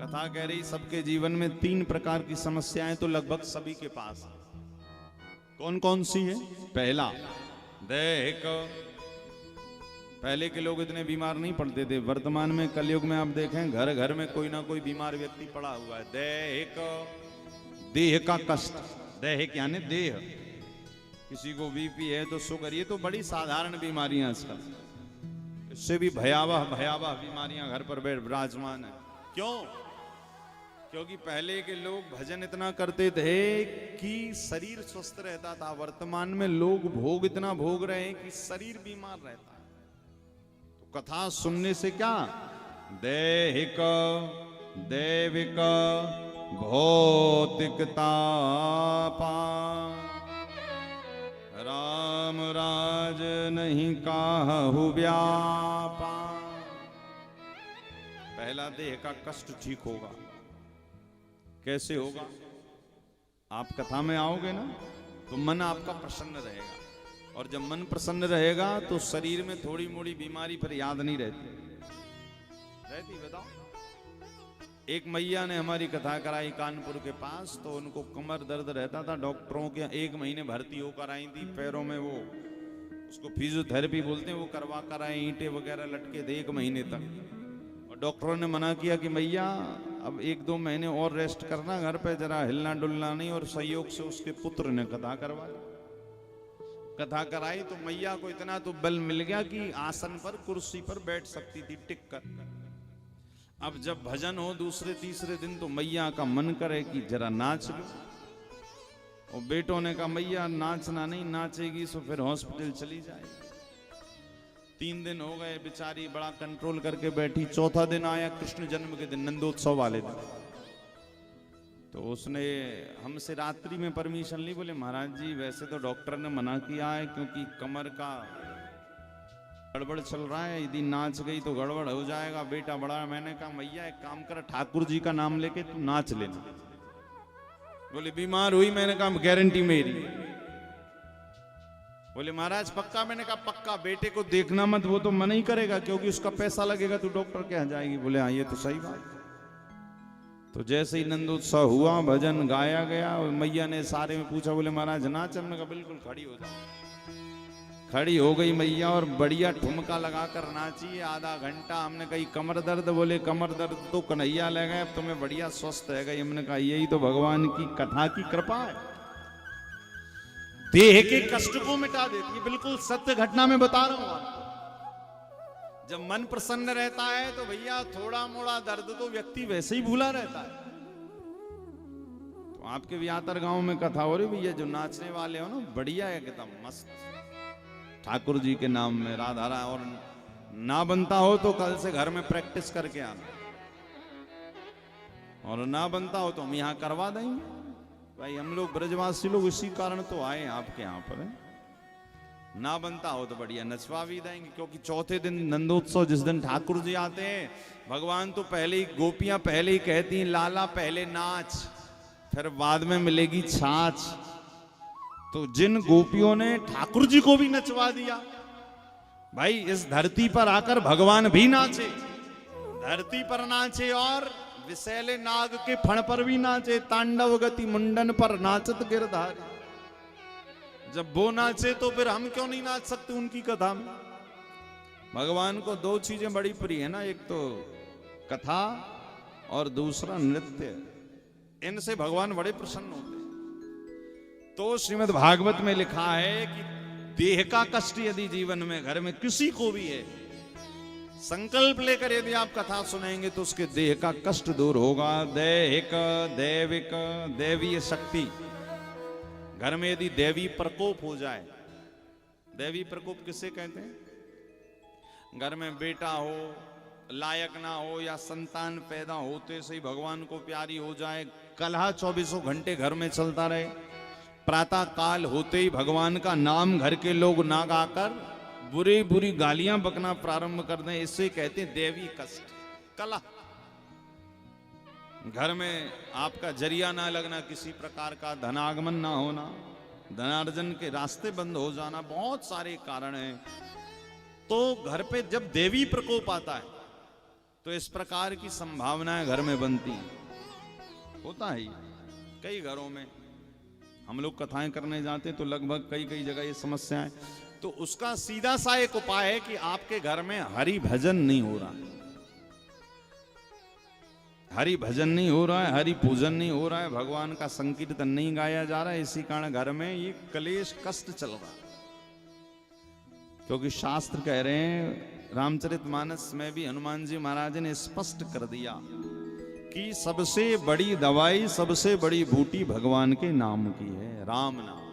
कथा कह रही सबके जीवन में 3 प्रकार की समस्याएं तो लगभग सभी के पास है। कौन कौन सी है? पहला, दैहिक। पहले के लोग इतने बीमार नहीं पड़ते थे। वर्तमान में कलयुग में आप देखें घर घर में कोई ना कोई बीमार व्यक्ति पड़ा हुआ है। दैहिक, देह का कष्ट। दैहिक यानी देह। किसी को बीपी है तो शुगर, ये तो बड़ी साधारण बीमारियां आजकल। इससे भी भयावह भयावह बीमारियां घर पर विराजमान है। क्यों? क्योंकि पहले के लोग भजन इतना करते थे कि शरीर स्वस्थ रहता था। वर्तमान में लोग भोग इतना भोग रहे हैं कि शरीर बीमार रहता है। तो कथा सुनने से क्या? दैहिक, दैविक, भौतिकता पा, राम राज नहीं काहू व्यापा। पहला, देह का कष्ट ठीक होगा। कैसे होगा? आप कथा में आओगे ना तो मन आपका प्रसन्न रहेगा, और जब मन प्रसन्न रहेगा तो शरीर में थोड़ी मोड़ी बीमारी पर याद नहीं रहती। बताओ, एक मैया ने हमारी कथा कराई कानपुर के पास, तो उनको कमर दर्द रहता था। डॉक्टरों के 1 महीने भर्ती होकर आई थी। पैरों में वो उसको फिजियोथेरेपी बोलते हैं, वो करवा कर आए। ईंटें वगैरह लटके थे 1 महीने तक। डॉक्टरों ने मना किया कि मैया अब 1-2 महीने और रेस्ट करना, घर पे जरा हिलना डुलना नहीं। और सहयोग से उसके पुत्र ने कथा करवाई। कथा कराई तो मैया को इतना तो बल मिल गया कि आसन पर, कुर्सी पर बैठ सकती थी टिक कर। अब जब भजन हो दूसरे तीसरे दिन तो मैया का मन करे कि जरा नाच लो। और बेटों ने कहा मैया नाचना नहीं, नाचेगी तो फिर हॉस्पिटल चली जाएगी। 3 दिन हो गए, बेचारी बड़ा कंट्रोल करके बैठी। चौथा दिन आया कृष्ण जन्म के दिन, नंदोत्सव वाले दिन। तो उसने हमसे रात्रि में परमिशन ली। बोले महाराज जी वैसे तो डॉक्टर ने मना किया है क्योंकि कमर का गड़बड़ चल रहा है, यदि नाच गई तो गड़बड़ हो जाएगा। बेटा बड़ा। मैंने कहा मैया एक काम कर, ठाकुर जी का नाम लेके तू नाच लेना। बोले बीमार हुई? मैंने कहा गारंटी मेरी। बोले महाराज पक्का? मैंने कहा पक्का। बेटे को देखना मत, वो तो मना ही करेगा क्योंकि उसका पैसा लगेगा, तू डॉक्टर के यहाँ जाएगी। बोले हाँ ये तो सही बात। तो जैसे ही नंदोत्सव हुआ, भजन गाया गया, और मैया ने सारे में पूछा, बोले महाराज नाच? हमने कहा बिल्कुल, खड़ी हो जाओ। खड़ी हो गई मैया और बढ़िया ठुमका लगाकर नाची। आधा घंटा। हमने कही कमर दर्द? बोले कमर दर्द तो कन्हैया ले गए, अब तुम्हें बढ़िया स्वस्थ है गई। हमने कहा यही तो भगवान की कथा की कृपा है, देह के कष्ट को मिटा देती है। बिल्कुल सत्य घटना में बता रहा हूं आपको। जब मन प्रसन्न रहता है तो भैया थोड़ा मोड़ा दर्द तो व्यक्ति वैसे ही भूला रहता है। तो आपके व्यातर गांव में कथा हो रही भैया, जो नाचने वाले हो ना, बढ़िया एकदम मस्त, ठाकुर जी के नाम में राधा रा। और ना बनता हो तो कल से घर में प्रैक्टिस करके आना, और ना बनता हो तो हम यहां करवा देंगे। भाई हम लोग ब्रजवासी लोग इसी कारण तो आए आपके यहाँ पर। ना बनता हो तो बढ़िया नचवा भी देंगे। क्योंकि चौथे दिन नंदोत्सव, जिस दिन ठाकुर जी आते हैं, भगवान तो पहले ही, गोपियां पहले ही कहती हैं लाला पहले नाच, फिर बाद में मिलेगी छाछ। तो जिन गोपियों ने ठाकुर जी को भी नचवा दिया, भाई इस धरती पर आकर भगवान भी नाचे, धरती पर नाचे और विशैले नाग के फण पर भी नाचे। तांडव गति मुंडन पर नाचत गिरधारी। जब वो नाचे तो फिर हम क्यों नहीं नाच सकते उनकी कथा में? भगवान को 2 चीजें बड़ी प्रिय है ना, एक तो कथा और दूसरा नृत्य। इनसे भगवान बड़े प्रसन्न होते हैं। तो श्रीमद् भागवत में लिखा है कि देह का कष्ट यदि जीवन में, घर में किसी को भी है, संकल्प लेकर यदि आप कथा सुनेंगे तो उसके देह का कष्ट दूर होगा। दैहिक, दैविक, दैवीय शक्ति। घर में यदि दैवी प्रकोप हो जाए, दैवी प्रकोप किसे कहते हैं? घर में बेटा हो, लायक ना हो, या संतान पैदा होते से ही भगवान को प्यारी हो जाए, कलह 24 घंटे घर में चलता रहे, प्रातः काल होते ही भगवान का नाम घर के लोग ना गाकर बुरी बुरी गालियां बकना प्रारंभ कर दें, इससे कहते हैं देवी कष्ट, कलह। घर में आपका जरिया ना लगना, किसी प्रकार का धनागमन ना होना, धनार्जन के रास्ते बंद हो जाना, बहुत सारे कारण हैं। तो घर पे जब देवी प्रकोप आता है तो इस प्रकार की संभावनाएं घर में बनती हैं, होता है कई घरों में। हम लोग कथाएं करने जाते तो लगभग कई कई जगह ये समस्याएं। तो उसका सीधा सा एक उपाय है कि आपके घर में हरि भजन नहीं हो रहा, हरि भजन नहीं हो रहा है, हरि पूजन नहीं हो रहा है, भगवान का संकीर्तन नहीं गाया जा रहा है, इसी कारण घर में ये कलेश कष्ट चल रहा है। क्योंकि शास्त्र कह रहे हैं, रामचरितमानस में भी हनुमान जी महाराज ने स्पष्ट कर दिया कि सबसे बड़ी दवाई, सबसे बड़ी बूटी भगवान के नाम की है। राम नाम,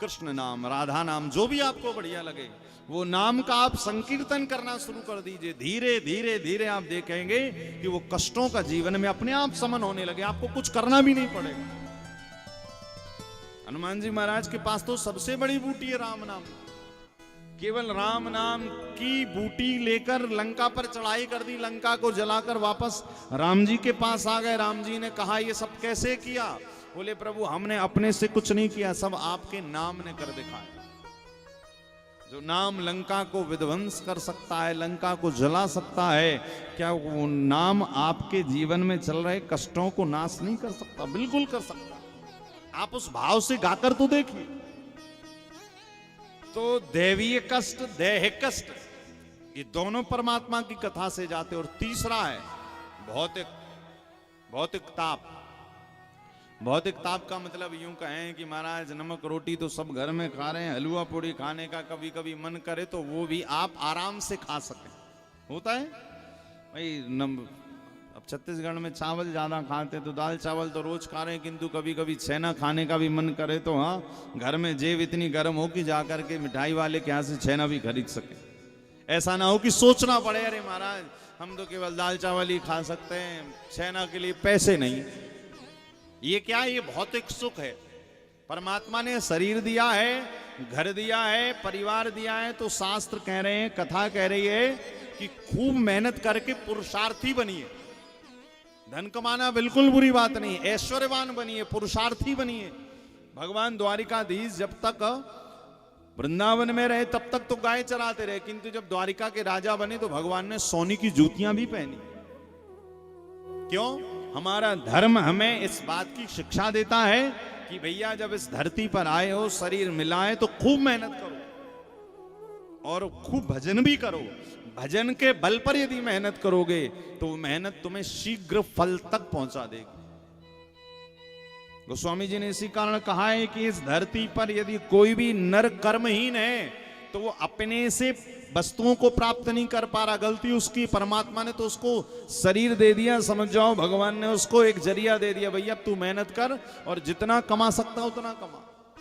कृष्ण नाम, राधा नाम, जो भी आपको बढ़िया लगे वो नाम का आप संकीर्तन करना शुरू कर दीजिए। धीरे धीरे धीरे आप देखेंगे कि वो कष्टों का जीवन में अपने आप समन होने लगे, आपको कुछ करना भी नहीं पड़ेगा। हनुमान जी महाराज के पास तो सबसे बड़ी बूटी है राम नाम। केवल राम नाम की बूटी लेकर लंका पर चढ़ाई कर दी, लंका को जलाकर वापस राम जी के पास आ गए। राम जी ने कहा ये सब कैसे किया? बोले प्रभु हमने अपने से कुछ नहीं किया, सब आपके नाम ने कर दिखाया। जो नाम लंका को विध्वंस कर सकता है, लंका को जला सकता है, क्या वो नाम आपके जीवन में चल रहे कष्टों को नाश नहीं कर सकता? बिल्कुल कर सकता। आप उस भाव से गाकर तो देखिए। तो दैवीय कष्ट, दैहिक कष्ट, ये दोनों परमात्मा की कथा से जाते। और तीसरा है भौतिक, भौतिक ताप। भौतिक ताप का मतलब यूं कहें कि महाराज नमक रोटी तो सब घर में खा रहे हैं, हलवा पूड़ी खाने का कभी कभी मन करे तो वो भी आप आराम से खा सकें, होता है भाई। अब छत्तीसगढ़ में चावल ज्यादा खाते तो दाल चावल तो रोज खा रहे हैं, किंतु कभी कभी छेना खाने का भी मन करे तो हाँ, घर में जेब इतनी गर्म हो कि जाकर के मिठाई वाले के यहाँ से छेना भी खरीद सके। ऐसा ना हो कि सोचना पड़े अरे महाराज हम तो केवल दाल चावल ही खा सकते हैं, छेना के लिए पैसे नहीं। ये क्या है? ये भौतिक सुख है। परमात्मा ने शरीर दिया है, घर दिया है, परिवार दिया है, तो शास्त्र कह रहे हैं, कथा कह रही है कि खूब मेहनत करके पुरुषार्थी बनिए। धन कमाना बिल्कुल बुरी बात नहीं, ऐश्वर्यवान बनिए, पुरुषार्थी बनिए। भगवान द्वारिकाधीश जब तक वृंदावन में रहे तब तक तो गाय चराते रहे, किंतु जब द्वारिका के राजा बने तो भगवान ने सोने की जूतियां भी पहनी। क्यों? हमारा धर्म हमें इस बात की शिक्षा देता है कि भैया जब इस धरती पर आए हो, शरीर मिला है, तो खूब मेहनत करो और खूब भजन भी करो। भजन के बल पर यदि मेहनत करोगे तो मेहनत तुम्हें शीघ्र फल तक पहुंचा देगी। गोस्वामी जी ने इसी कारण कहा है कि इस धरती पर यदि कोई भी नर कर्महीन है तो वो अपने से वस्तुओं को प्राप्त नहीं कर पा रहा, गलती उसकी। परमात्मा ने तो उसको शरीर दे दिया, समझ जाओ भगवान ने उसको एक जरिया दे दिया, भैया तू मेहनत कर और जितना कमा सकता उतना कमा।